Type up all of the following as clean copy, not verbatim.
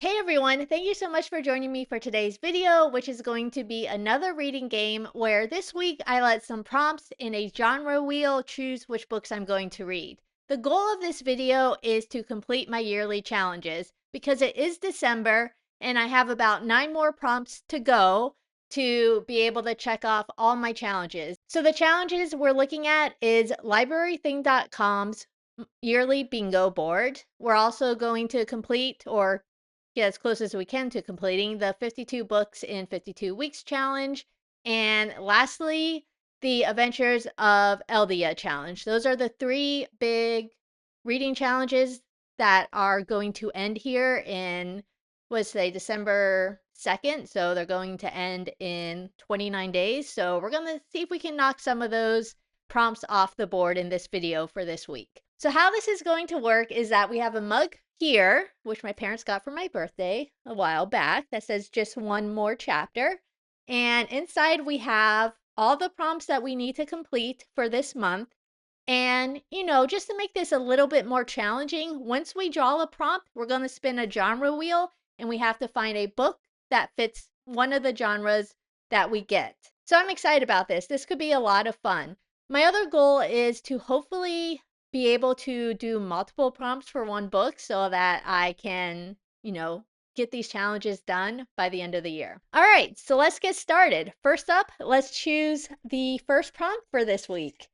Hey everyone, thank you so much for joining me for today's video, which is going to be another reading game where this week I let some prompts in a genre wheel choose which books I'm going to read. The goal of this video is to complete my yearly challenges because it is December and I have about 9 more prompts to go to be able to check off all my challenges. So the challenges we're looking at is librarything.com's yearly bingo board. We're also going to complete or get as close as we can to completing the 52 books in 52 weeks challenge. And lastly, the Adventures of Eldia challenge. Those are the 3 big reading challenges that are going to end here in, let's say, December 2nd. So they're going to end in 29 days. So we're going to see if we can knock some of those prompts off the board in this video for this week. So how this is going to work is that we have a mug here, which my parents got for my birthday a while back, that says just one more chapter. And inside we have all the prompts that we need to complete for this month. And, just to make this a little bit more challenging, once we draw a prompt, we're going to spin a genre wheel and we have to find a book that fits one of the genres that we get. So I'm excited about this. This could be a lot of fun. My other goal is to hopefully be able to do multiple prompts for one book so that I can, get these challenges done by the end of the year. All right, so let's get started. First up, let's choose the first prompt for this week.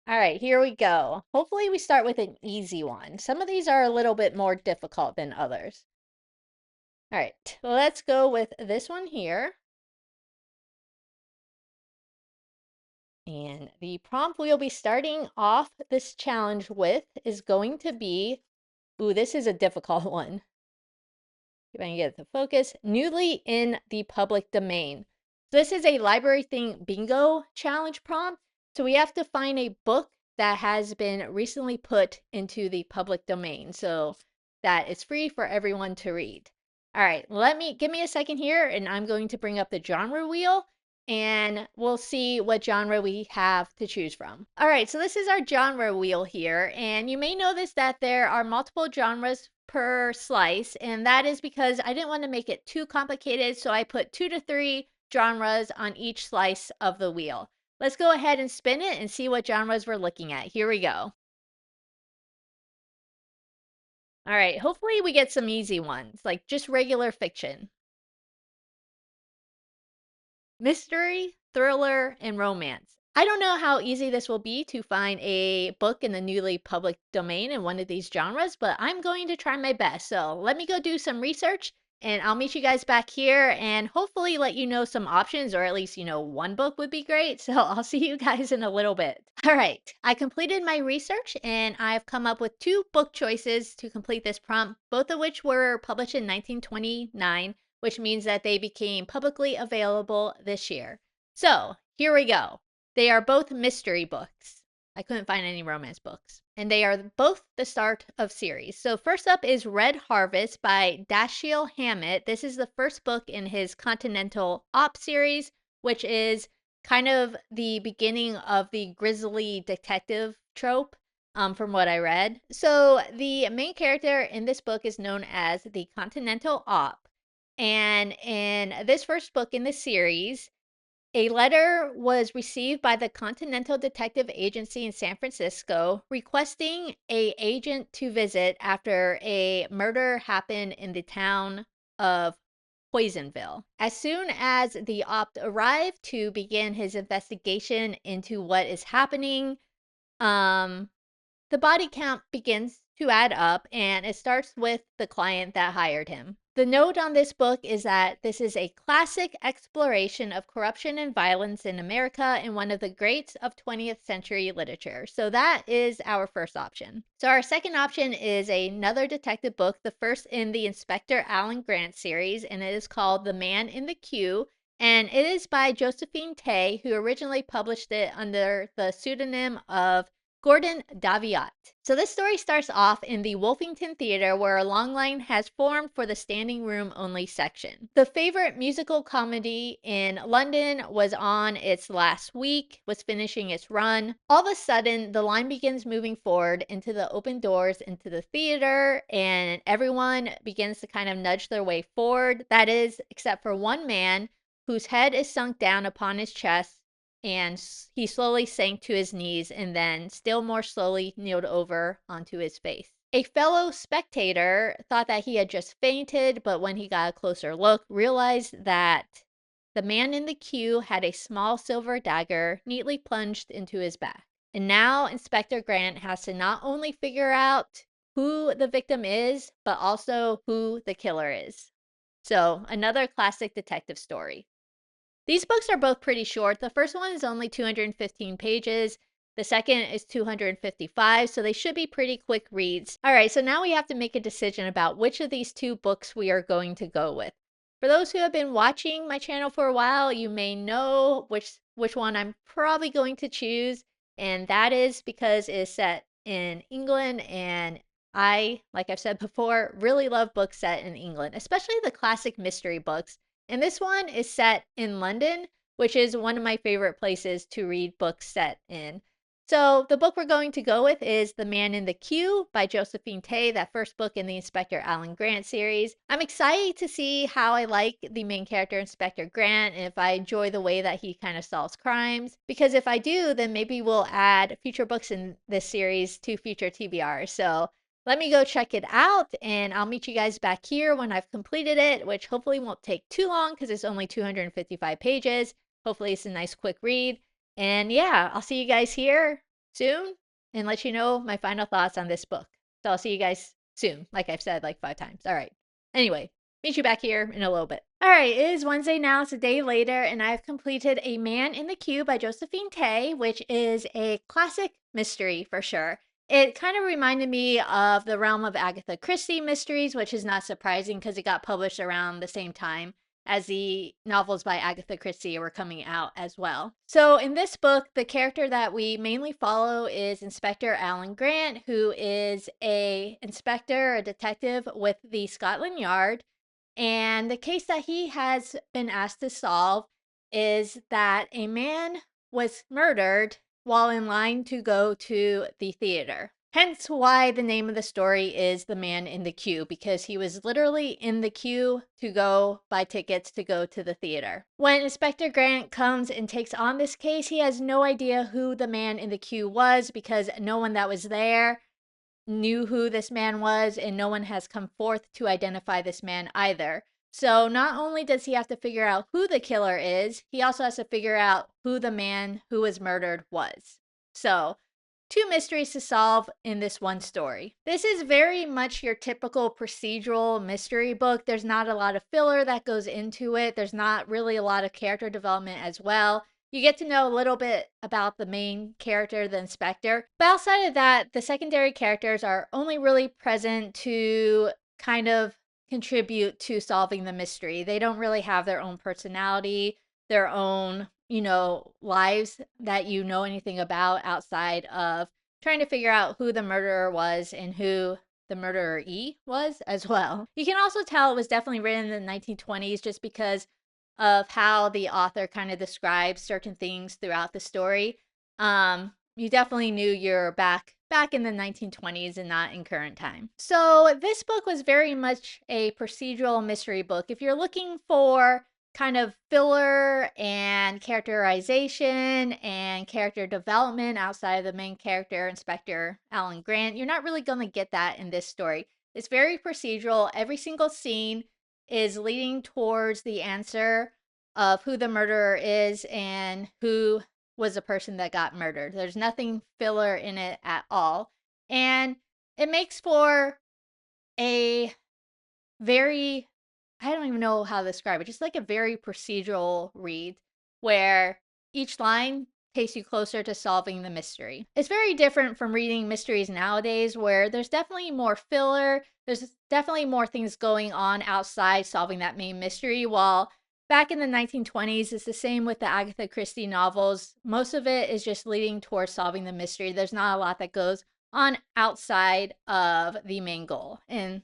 All right, here we go. Hopefully we start with an easy one. Some of these are a little bit more difficult than others. All right, well, let's go with this one here. And the prompt we'll be starting off this challenge with is going to be, ooh, this is a difficult one. If I can get it to focus, newly in the public domain. So this is a library thing bingo challenge prompt. So we have to find a book that has been recently put into the public domain so that it's free for everyone to read. All right, give me a second here and I'm going to bring up the genre wheel and we'll see what genre we have to choose from. All right, so this is our genre wheel here, and you may notice that there are multiple genres per slice, and that is because I didn't want to make it too complicated, so I put 2 to 3 genres on each slice of the wheel. Let's go ahead and spin it and see what genres we're looking at. Here we go. All right, hopefully we get some easy ones, like just regular fiction. Mystery, thriller, and romance. I don't know how easy this will be to find a book in the newly public domain in one of these genres, but I'm going to try my best. So let me go do some research and I'll meet you guys back here and hopefully let you know some options, or at least, one book would be great. So I'll see you guys in a little bit. All right, I completed my research and I've come up with 2 book choices to complete this prompt, both of which were published in 1929, which means that they became publicly available this year. So here we go. They are both mystery books. I couldn't find any romance books. And they are both the start of series. So first up is Red Harvest by Dashiell Hammett. This is the first book in his Continental Op series, which is kind of the beginning of the grisly detective trope. From what I read. So the main character in this book is known as the Continental Op. And in this first book in the series, a letter was received by the Continental Detective Agency in San Francisco requesting a agent to visit after a murder happened in the town of Poisonville. As soon as the opt arrived to begin his investigation into what is happening, um, the body count begins to add up and it starts with the client that hired him. The note on this book is that this is a classic exploration of corruption and violence in America and one of the greats of 20th century literature. So that is our first option. So our second option is another detective book, the first in the Inspector Alan Grant series, and it is called The Man in the Queue. And it is by Josephine Tey, who originally published it under the pseudonym of Gordon Daviat. So this story starts off in the Wolfington Theater where a long line has formed for the standing room only section. The favorite musical comedy in London was on its last week, was finishing its run. All of a sudden, the line begins moving forward into the open doors into the theater, and everyone begins to kind of nudge their way forward. That is, except for one man whose head is sunk down upon his chest, and he slowly sank to his knees and then still more slowly kneeled over onto his face. A fellow spectator thought that he had just fainted, but when he got a closer look, realized that the man in the queue had a small silver dagger neatly plunged into his back. And now Inspector Grant has to not only figure out who the victim is, but also who the killer is. So, another classic detective story. These books are both pretty short. The first one is only 215 pages. The second is 255, so they should be pretty quick reads. All right, so now we have to make a decision about which of these two books we are going to go with. For those who have been watching my channel for a while, you may know which one I'm probably going to choose, and that is because it is set in England, and I, like I've said before, really love books set in England, especially the classic mystery books. And this one is set in London, which is one of my favorite places to read books set in. So the book we're going to go with is The Man in the Queue by Josephine Tey, that first book in the Inspector Alan Grant series. I'm excited to see how I like the main character, Inspector Grant, and if I enjoy the way that he kind of solves crimes. Because if I do, then maybe we'll add future books in this series to future TBRs. So let me go check it out, and I'll meet you guys back here when I've completed it, which hopefully won't take too long because it's only 255 pages. Hopefully it's a nice quick read. And yeah, I'll see you guys here soon and let you know my final thoughts on this book. So I'll see you guys soon, like I've said like 5 times. All right. Anyway, meet you back here in a little bit. All right, it is Wednesday now. It's a day later, and I've completed A Man in the Queue by Josephine Tey, which is a classic mystery for sure. It kind of reminded me of the realm of Agatha Christie mysteries, which is not surprising because it got published around the same time as the novels by Agatha Christie were coming out as well. So in this book, the character that we mainly follow is Inspector Alan Grant, who is a inspector, a detective with the Scotland Yard. And the case that he has been asked to solve is that a man was murdered while in line to go to the theater. Hence why the name of the story is The Man in the Queue, because he was literally in the queue to go buy tickets to go to the theater. When Inspector Grant comes and takes on this case, he has no idea who the man in the queue was because no one that was there knew who this man was, and no one has come forth to identify this man either. So not only does he have to figure out who the killer is, he also has to figure out who the man who was murdered was. So, two mysteries to solve in this one story. This is very much your typical procedural mystery book. There's not a lot of filler that goes into it. There's not really a lot of character development as well. You get to know a little bit about the main character, the inspector. But outside of that, the secondary characters are only really present to kind of contribute to solving the mystery. They don't really have their own personality, their own, lives that you know anything about outside of trying to figure out who the murderer was and who the murderer was as well. You can also tell it was definitely written in the 1920s just because of how the author kind of describes certain things throughout the story. You definitely knew you're back in the 1920s and not in current time. So this book was very much a procedural mystery book. If you're looking for kind of filler and characterization and character development outside of the main character, Inspector Alan Grant, you're not really going to get that in this story. It's very procedural. Every single scene is leading towards the answer of who the murderer is and who was the person that got murdered. There's nothing filler in it at all. And it makes for a very, I don't even know how to describe it, just like a very procedural read where each line takes you closer to solving the mystery. It's very different from reading mysteries nowadays where there's definitely more filler, there's definitely more things going on outside solving that main mystery, while back in the 1920s. It's the same with the Agatha Christie novels. Most of it is just leading towards solving the mystery. There's not a lot that goes on outside of the main goal. And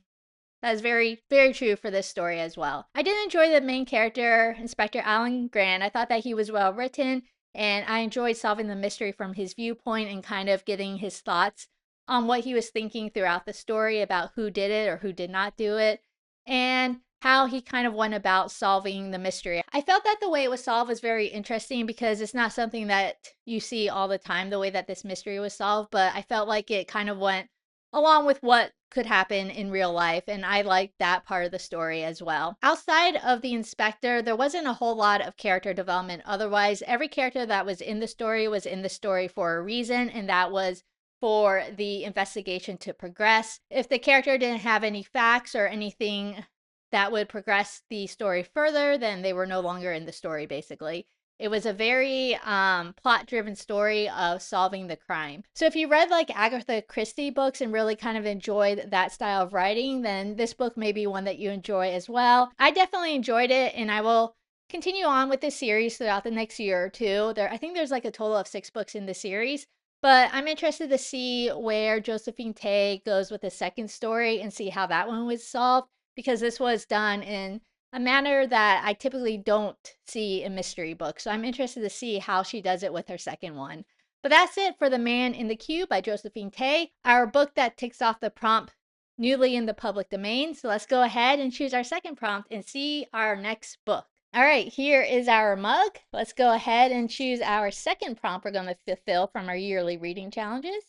that is very, very true for this story as well. I did enjoy the main character, Inspector Alan Grant. I thought that he was well written, and I enjoyed solving the mystery from his viewpoint and kind of getting his thoughts on what he was thinking throughout the story about who did it or who did not do it, and how he kind of went about solving the mystery. I felt that the way it was solved was very interesting because it's not something that you see all the time, the way that this mystery was solved, but I felt like it kind of went along with what could happen in real life, and I liked that part of the story as well. Outside of the inspector, there wasn't a whole lot of character development. Otherwise, every character that was in the story for a reason, and that was for the investigation to progress. If the character didn't have any facts or anything that would progress the story further, then they were no longer in the story, basically. It was a very plot driven story of solving the crime. So if you read like Agatha Christie books and really kind of enjoyed that style of writing, then this book may be one that you enjoy as well. I definitely enjoyed it, and I will continue on with this series throughout the next year or two. I think there's like a total of 6 books in the series. But I'm interested to see where Josephine Tey goes with the second story and see how that one was solved, because this was done in a manner that I typically don't see in mystery books. So I'm interested to see how she does it with her second one. But that's it for The Man in the Cube by Josephine Tey, our book that ticks off the prompt newly in the public domain. So let's go ahead and choose our second prompt and see our next book. All right, here is our mug. Let's go ahead and choose our second prompt we're going to fulfill from our yearly reading challenges.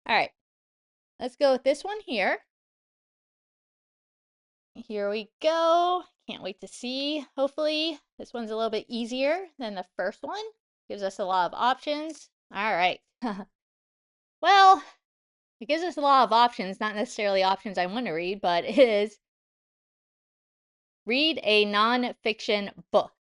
All right, let's go with this one here. Here we go. Can't wait to see. Hopefully, this one's a little bit easier than the first one. Gives us a lot of options. All right. Well, it gives us a lot of options, not necessarily options I want to read, but it is read a nonfiction book.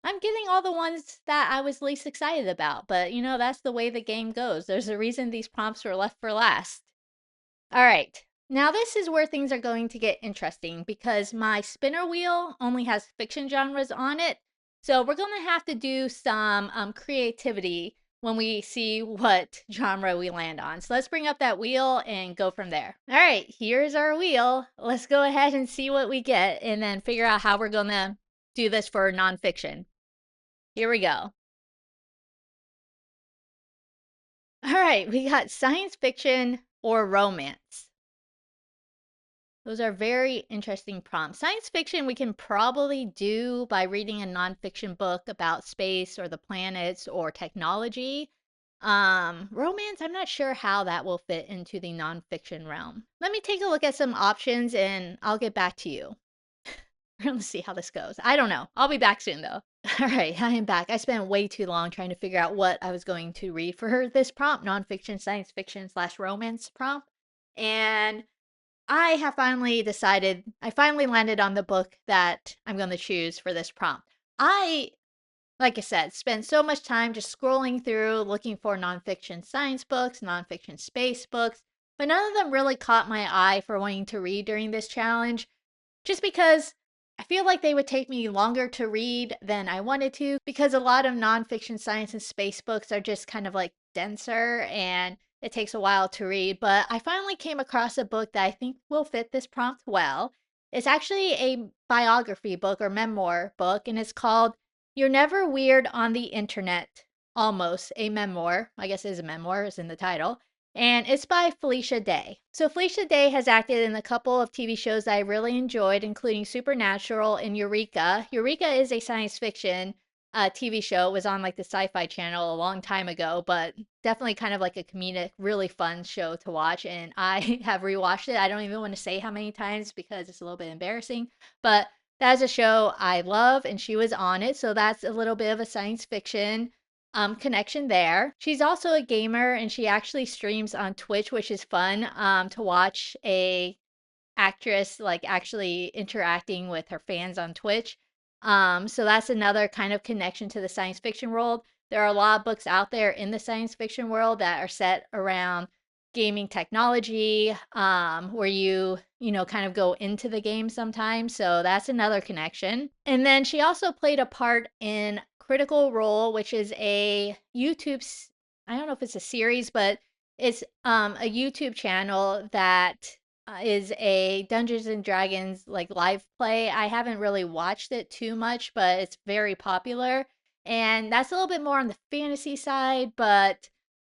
I'm getting all the ones that I was least excited about, but you know, that's the way the game goes. There's a reason these prompts were left for last. All right. Now, this is where things are going to get interesting because my spinner wheel only has fiction genres on it. So we're going to have to do some creativity when we see what genre we land on. So let's bring up that wheel and go from there. All right, here's our wheel. Let's go ahead and see what we get and then figure out how we're going to do this for nonfiction. Here we go. All right, we got science fiction or romance. Those are very interesting prompts. Science fiction we can probably do by reading a nonfiction book about space or the planets or technology. Romance, I'm not sure how that will fit into the nonfiction realm. Let me take a look at some options and I'll get back to you. We're going to see how this goes. I don't know. I'll be back soon though. All right, I am back. I spent way too long trying to figure out what I was going to read for this prompt, nonfiction, science fiction / romance prompt. And I have finally decided, I finally landed on the book that I'm going to choose for this prompt. Like I said, spent so much time just scrolling through looking for nonfiction science books, nonfiction space books, but none of them really caught my eye for wanting to read during this challenge, just because I feel like they would take me longer to read than I wanted to, because a lot of nonfiction science and space books are just kind of like denser and it takes a while to read. But I finally came across a book that I think will fit this prompt well. It's actually a biography book or memoir book, and it's called You're Never Weird on the Internet. Almost a memoir. I guess it is a memoir, is in the title, and it's by Felicia Day. So Felicia Day has acted in a couple of TV shows that I really enjoyed, including Supernatural and Eureka. Eureka is a science fiction TV show. It was on like the Sci-Fi Channel a long time ago, but definitely kind of like a comedic, really fun show to watch. And I have rewatched it. I don't even want to say how many times because it's a little bit embarrassing, but that is a show I love, and she was on it. So that's a little bit of a science fiction connection there. She's also a gamer and she actually streams on Twitch, which is fun to watch a actress like actually interacting with her fans on Twitch. So that's another kind of connection to the science fiction world. There are a lot of books out there in the science fiction world that are set around gaming technology, where you kind of go into the game sometimes. So that's another connection. And then she also played a part in Critical Role, which is a I don't know if it's a series, but it's a YouTube channel that is a Dungeons and Dragons like live play. I haven't really watched it too much, but it's very popular. And that's a little bit more on the fantasy side, but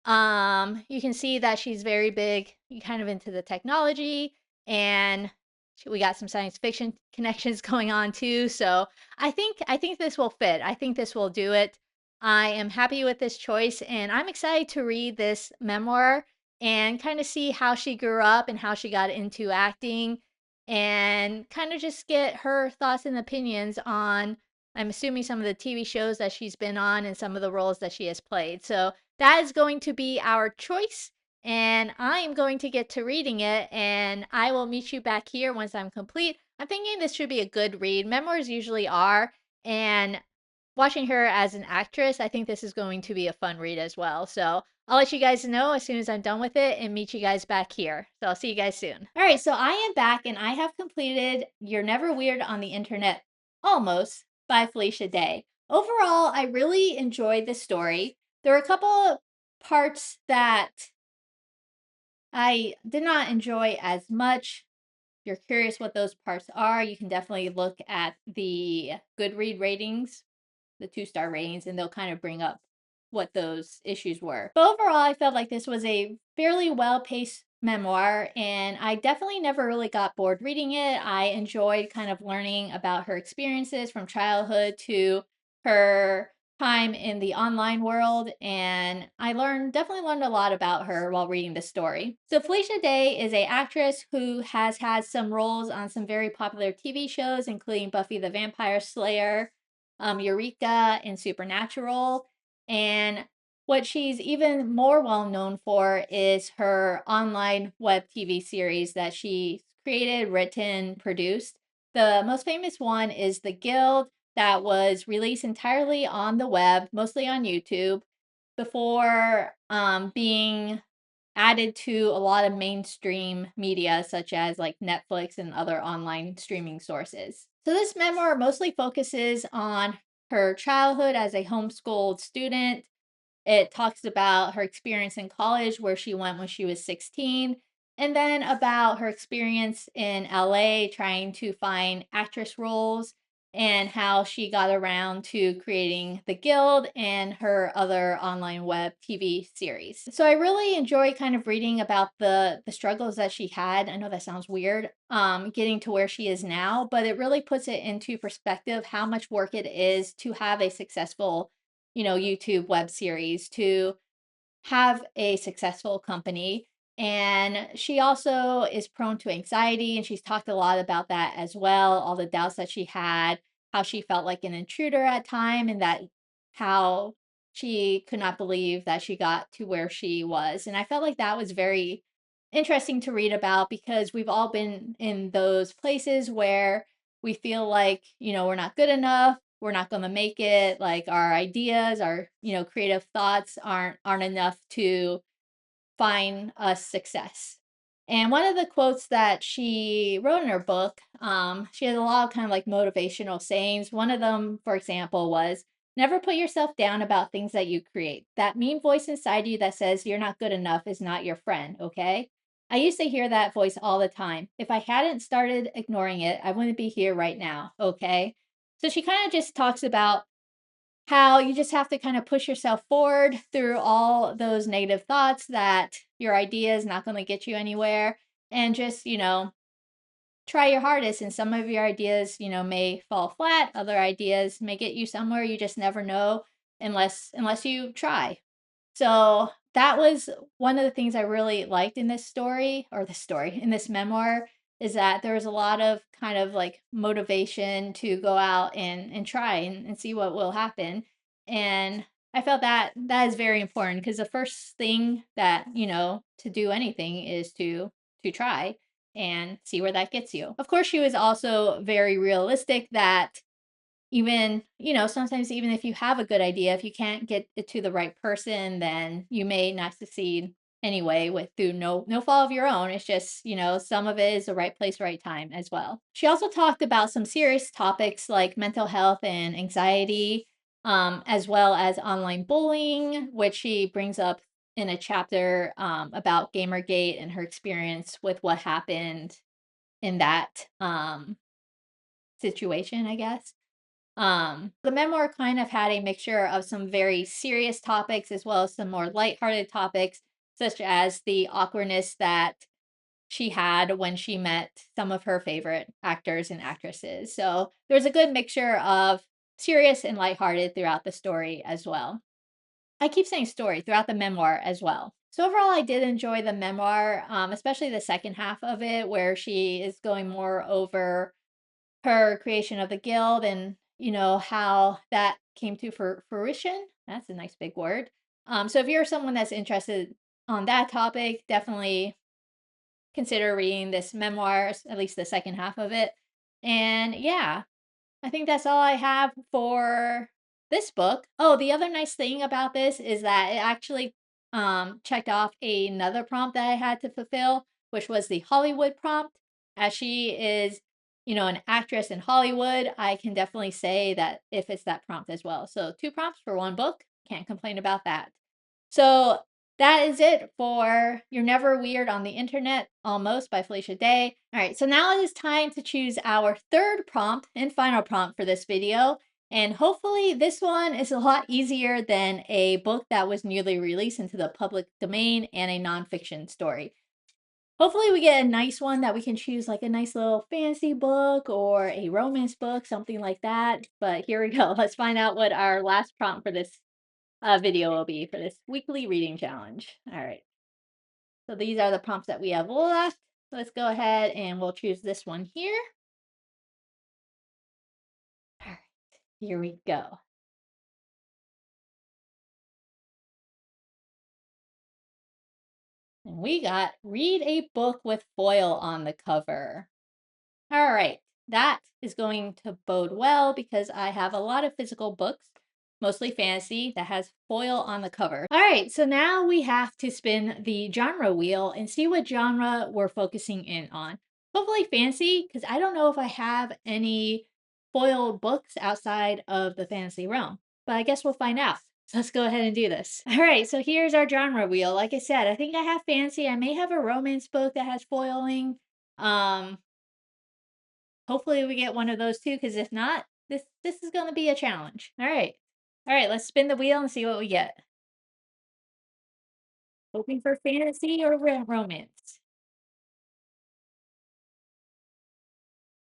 you can see that she's very big, kind of into the technology, and we got some science fiction connections going on too. So I think this will fit. I think this will do it. I am happy with this choice, and I'm excited to read this memoir and kind of see how she grew up and how she got into acting, and kind of just get her thoughts and opinions on. I'm assuming some of the TV shows that she's been on and some of the roles that she has played. So that is going to be our choice, and I am going to get to reading it, and I will meet you back here once I'm complete. I'm thinking this should be a good read. Memoirs usually are, and watching her as an actress, I think this is going to be a fun read as well. So I'll let you guys know as soon as I'm done with it and meet you guys back here. So I'll see you guys soon. All right, so I am back and I have completed You're Never Weird on the Internet Almost by Felicia Day. Overall, I really enjoyed this story. There were a couple of parts that I did not enjoy as much. If you're curious what those parts are, you can definitely look at the Goodread ratings, the 2-star ratings, and they'll kind of bring up what those issues were. But overall, I felt like this was a fairly well paced memoir, and I definitely never really got bored reading it. I enjoyed kind of learning about her experiences from childhood to her time in the online world, and I definitely learned a lot about her while reading the story. So Felicia Day is a actress who has had some roles on some very popular TV shows, including Buffy the Vampire Slayer, Eureka, and Supernatural. And what she's even more well known for is her online web TV series that she created, written, produced. The most famous one is The Guild, that was released entirely on the web, mostly on YouTube, before being added to a lot of mainstream media such as like Netflix and other online streaming sources. So this memoir mostly focuses on her childhood as a homeschooled student. It talks about her experience in college, where she went when she was 16, and then about her experience in LA trying to find actress roles and how she got around to creating The Guild and her other online web TV series. So I really enjoy kind of reading about the struggles that she had. I know that sounds weird, getting to where she is now, but it really puts it into perspective how much work it is to have a successful YouTube web series, to have a successful company. And she also is prone to anxiety, and she's talked a lot about that as well, all the doubts that she had, how she felt like an intruder at time, and that how she could not believe that she got to where she was. And I felt like that was very interesting to read about, because we've all been in those places where we feel like, we're not good enough, we're not going to make it, like our ideas, our, creative thoughts aren't enough to find us success. And one of the quotes that she wrote in her book, she has a lot of kind of like motivational sayings. One of them, for example, was, never put yourself down about things that you create. That mean voice inside you that says you're not good enough is not your friend, okay? I used to hear that voice all the time. If I hadn't started ignoring it, I wouldn't be here right now, okay? So she kind of just talks about how you just have to kind of push yourself forward through all those negative thoughts that your idea is not going to get you anywhere, and just, try your hardest. And some of your ideas, may fall flat, other ideas may get you somewhere. You just never know unless you try. So that was one of the things I really liked in this story, or this story, in this memoir, is that there was a lot of kind of like motivation to go out and try and see what will happen. And I felt that that is very important, because the first thing that, to do anything is to try and see where that gets you. Of course, she was also very realistic that even, sometimes even if you have a good idea, if you can't get it to the right person, then you may not succeed anyway, with through no fault of your own. It's just, some of it is the right place, right time as well. She also talked about some serious topics like mental health and anxiety, as well as online bullying, which she brings up in a chapter about Gamergate and her experience with what happened in that situation, I guess. The memoir kind of had a mixture of some very serious topics as well as some more lighthearted topics, such as the awkwardness that she had when she met some of her favorite actors and actresses. So there's a good mixture of serious and lighthearted throughout the story as well. I keep saying story throughout the memoir as well. So overall, I did enjoy the memoir, especially the second half of it, where she is going more over her creation of the guild and how that came to fruition. That's a nice big word. So if you're someone that's interested on that topic, definitely consider reading this memoir, at least the second half of it. And yeah, I think that's all I have for this book. Oh, the other nice thing about this is that it actually checked off another prompt that I had to fulfill, which was the Hollywood prompt. As she is, an actress in Hollywood, I can definitely say that if it's that prompt as well. So two prompts for one book. Can't complain about that. So that is it for You're Never Weird on the Internet, Almost by Felicia Day. All right, so now it is time to choose our third prompt and final prompt for this video. And hopefully this one is a lot easier than a book that was newly released into the public domain and a nonfiction story. Hopefully we get a nice one that we can choose, like a nice little fantasy book or a romance book, something like that. But here we go. Let's find out what our last prompt for this video will be for this weekly reading challenge. All right. So these are the prompts that we have left. Let's go ahead and we'll choose this one here. All right. Here we go. And we got read a book with foil on the cover. All right. That is going to bode well because I have a lot of physical books, mostly fantasy, that has foil on the cover. All right, so now we have to spin the genre wheel and see what genre we're focusing in on. Hopefully fantasy, because I don't know if I have any foiled books outside of the fantasy realm, but I guess we'll find out. So let's go ahead and do this. All right, so here's our genre wheel. Like I said, I think I have fantasy. I may have a romance book that has foiling. Um, Hopefully we get one of those too, because if not, this is gonna be a challenge. All right. All right, let's spin the wheel and see what we get. Hoping for fantasy or romance.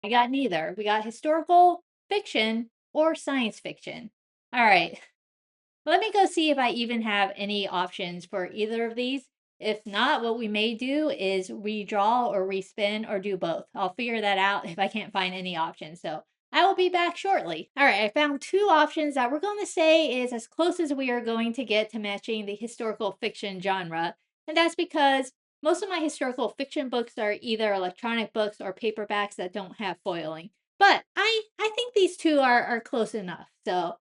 I got neither. We got historical fiction or science fiction. All right. Let me go see if I even have any options for either of these. If not, what we may do is redraw or respin or do both. I'll figure that out if I can't find any options. So I will be back shortly. All right, I found two options that we're going to say is as close as we are going to get to matching the historical fiction genre. And that's because most of my historical fiction books are either electronic books or paperbacks that don't have foiling. But I think these two are close enough. So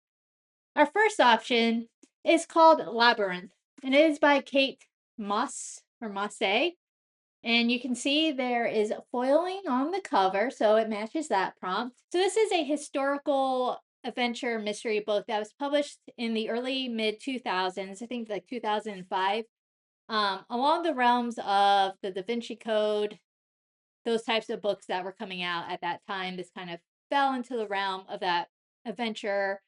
our first option is called Labyrinth, and it is by Kate Moss or Mosse. And you can see there is foiling on the cover, so it matches that prompt. So this is a historical adventure mystery book that was published in the early mid 2000s, I think like 2005, along the realms of the Da Vinci Code, those types of books that were coming out at that time. This kind of fell into the realm of that adventure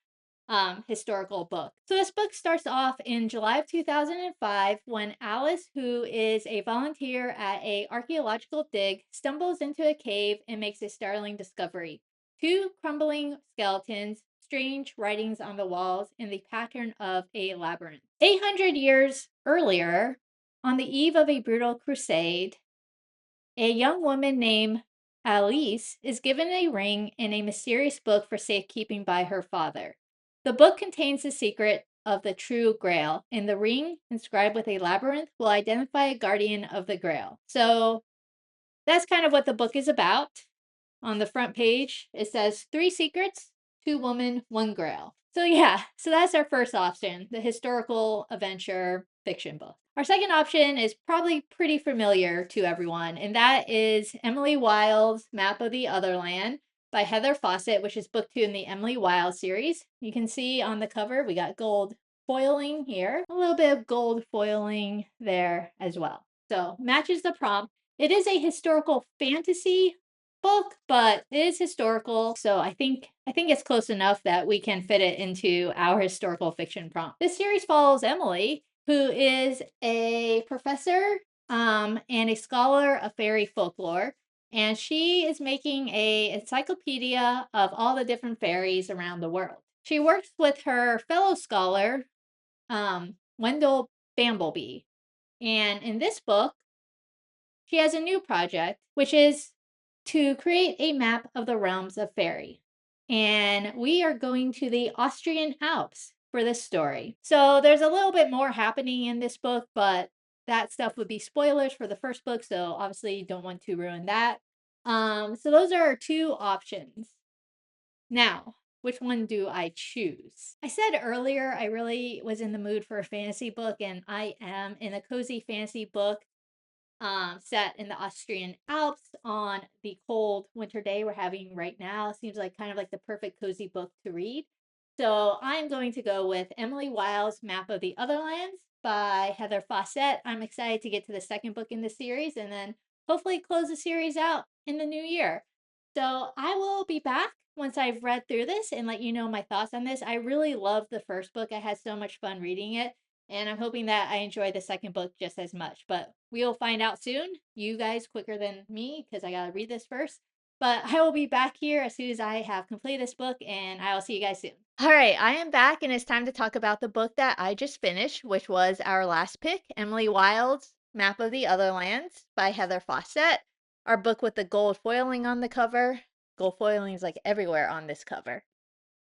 historical book. So this book starts off in July of 2005 when Alice, who is a volunteer at a archaeological dig, stumbles into a cave and makes a startling discovery. Two crumbling skeletons, strange writings on the walls, and the pattern of a labyrinth. 800 years earlier, on the eve of a brutal crusade, a young woman named Alice is given a ring and a mysterious book for safekeeping by her father. The book contains the secret of the true grail, and the ring, inscribed with a labyrinth, will identify a guardian of the grail. So that's kind of what the book is about. On the front page, it says 3 secrets, 2 women, 1 grail. So yeah, so that's our first option, the historical adventure fiction book. Our second option is probably pretty familiar to everyone, and that is Emily Wilde's Map of the Otherland by Heather Fawcett, which is book 2 in the Emily Wilde series. You can see on the cover, we got gold foiling here, a little bit of gold foiling there as well. So matches the prompt. It is a historical fantasy book, but it is historical, so I think it's close enough that we can fit it into our historical fiction prompt. This series follows Emily, who is a professor and a scholar of fairy folklore, and she is making a encyclopedia of all the different fairies around the world. She works with her fellow scholar, Wendell Bamblebee, and in this book she has a new project, which is to create a map of the realms of fairy. And we are going to the Austrian Alps for this story. So there's a little bit more happening in this book, but that stuff would be spoilers for the first book. So obviously, you don't want to ruin that. So those are our two options. Now, which one do I choose? I said earlier I really was in the mood for a fantasy book, and I am in a cozy fantasy book set in the Austrian Alps on the cold winter day we're having right now. Seems like kind of like the perfect cozy book to read. So I'm going to go with Emily Wilde's Map of the Otherlands by Heather Fawcett. I'm excited to get to the second book in the series and then hopefully close the series out in the new year. So I will be back once I've read through this and let you know my thoughts on this. I really loved the first book. I had so much fun reading it. And I'm hoping that I enjoy the second book just as much. But we'll find out soon. You guys quicker than me because I got to read this first. But I will be back here as soon as I have completed this book, and I will see you guys soon. All right, I am back, and it's time to talk about the book that I just finished, which was our last pick, Emily Wilde's Map of the Otherlands by Heather Fawcett. Our book with the gold foiling on the cover. Gold foiling is like everywhere on this cover.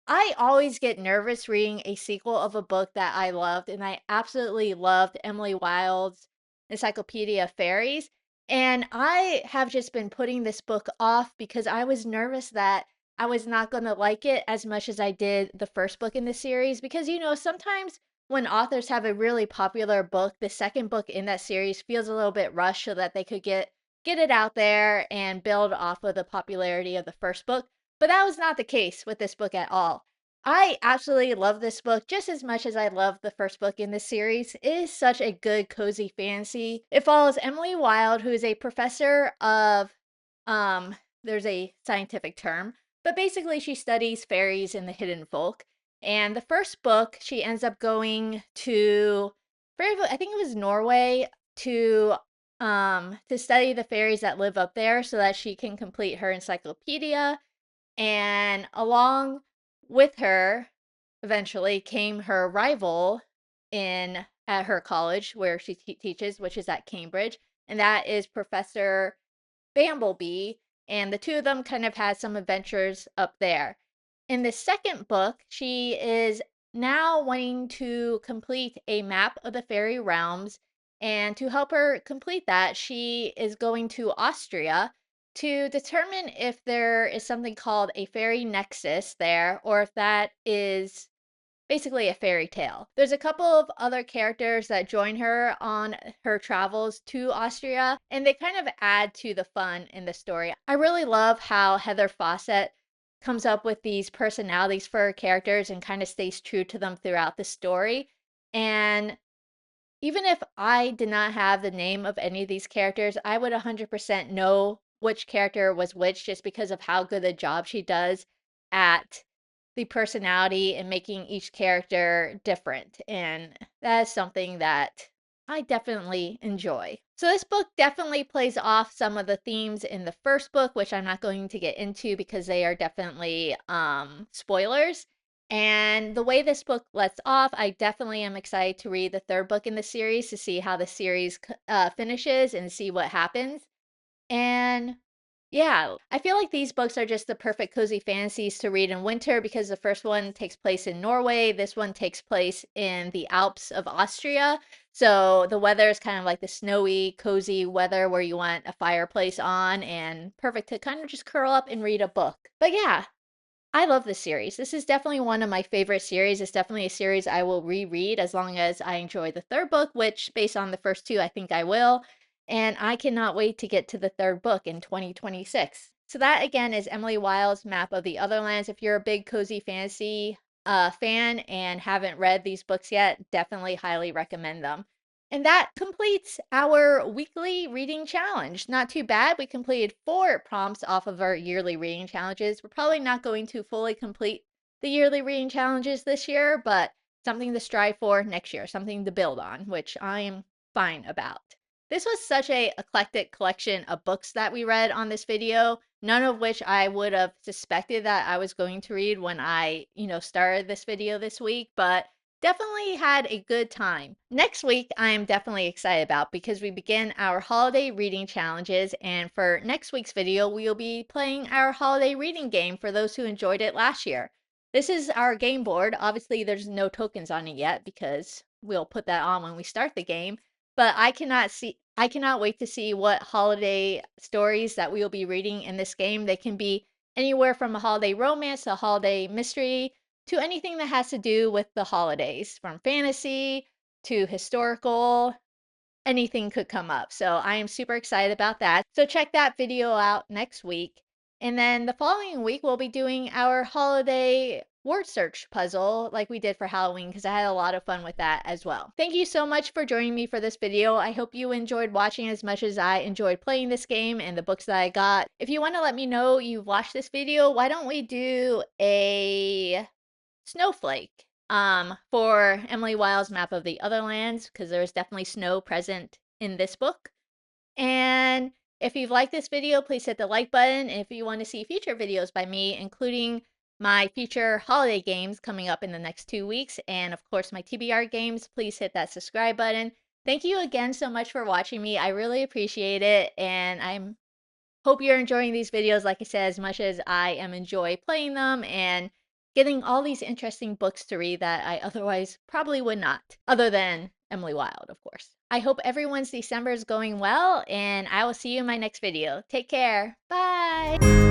I always get nervous reading a sequel of a book that I loved, and I absolutely loved Emily Wilde's Encyclopedia of Fairies. And I have just been putting this book off because I was nervous that I was not going to like it as much as I did the first book in the series. Because, sometimes when authors have a really popular book, the second book in that series feels a little bit rushed so that they could get it out there and build off of the popularity of the first book. But that was not the case with this book at all. I absolutely love this book just as much as I love the first book in this series. It is such a good, cozy fantasy. It follows Emily Wilde, who is a professor of, um, there's a scientific term, but basically she studies fairies and the hidden folk. And the first book, she ends up going to, I think it was Norway, to study the fairies that live up there so that she can complete her encyclopedia. And along with her, eventually, came her rival at her college where she teaches, which is at Cambridge, and that is Professor Bamblebee, and the two of them kind of had some adventures up there. In the second book, she is now wanting to complete a map of the fairy realms, and to help her complete that, she is going to Austria to determine if there is something called a fairy nexus there, or if that is basically a fairy tale. There's a couple of other characters that join her on her travels to Austria, and they kind of add to the fun in the story. I really love how Heather Fawcett comes up with these personalities for her characters and kind of stays true to them throughout the story. And even if I did not have the name of any of these characters, I would 100% know which character was which just because of how good a job she does at the personality and making each character different. And that is something that I definitely enjoy. So this book definitely plays off some of the themes in the first book, which I'm not going to get into because they are definitely spoilers. And the way this book lets off, I definitely am excited to read the third book in the series to see how the series finishes and see what happens. And yeah, I feel like these books are just the perfect cozy fantasies to read in winter because the first one takes place in Norway. This one takes place in the Alps of Austria. So the weather is kind of like the snowy, cozy weather where you want a fireplace on and perfect to kind of just curl up and read a book. But yeah, I love this series. This is definitely one of my favorite series. It's definitely a series I will reread as long as I enjoy the third book, which, based on the first two, I think I will. And I cannot wait to get to the third book in 2026. So, that again is Emily Wilde's Map of the Otherlands. If you're a big cozy fantasy fan and haven't read these books yet, definitely highly recommend them. And that completes our weekly reading challenge. Not too bad. We completed 4 prompts off of our yearly reading challenges. We're probably not going to fully complete the yearly reading challenges this year, but something to strive for next year, something to build on, which I am fine about. This was such a eclectic collection of books that we read on this video, none of which I would have suspected that I was going to read when I, started this video this week, but definitely had a good time. Next week, I am definitely excited about because we begin our holiday reading challenges. And for next week's video, we will be playing our holiday reading game for those who enjoyed it last year. This is our game board. Obviously, there's no tokens on it yet because we'll put that on when we start the game. But I cannot wait to see what holiday stories that we will be reading in this game. They can be anywhere from a holiday romance, a holiday mystery, to anything that has to do with the holidays, from fantasy to historical, anything could come up. So I am super excited about that. So check that video out next week. And then the following week, we'll be doing our holiday word search puzzle like we did for Halloween because I had a lot of fun with that as well. Thank you so much for joining me for this video. I hope you enjoyed watching as much as I enjoyed playing this game and the books that I got. If you want to let me know you've watched this video, why don't we do a snowflake for Emily Wilde's Map of the Otherlands because there's definitely snow present in this book. And if you've liked this video, please hit the like button. And if you want to see future videos by me, including my future holiday games coming up in the next 2 weeks, and of course my TBR games, please hit that subscribe button. Thank you again so much for watching me. I really appreciate it. And I'm hope you're enjoying these videos, like I said, as much as I am enjoy playing them and getting all these interesting books to read that I otherwise probably would not, other than Emily Wilde, of course. I hope everyone's December is going well, and I will see you in my next video. Take care. Bye.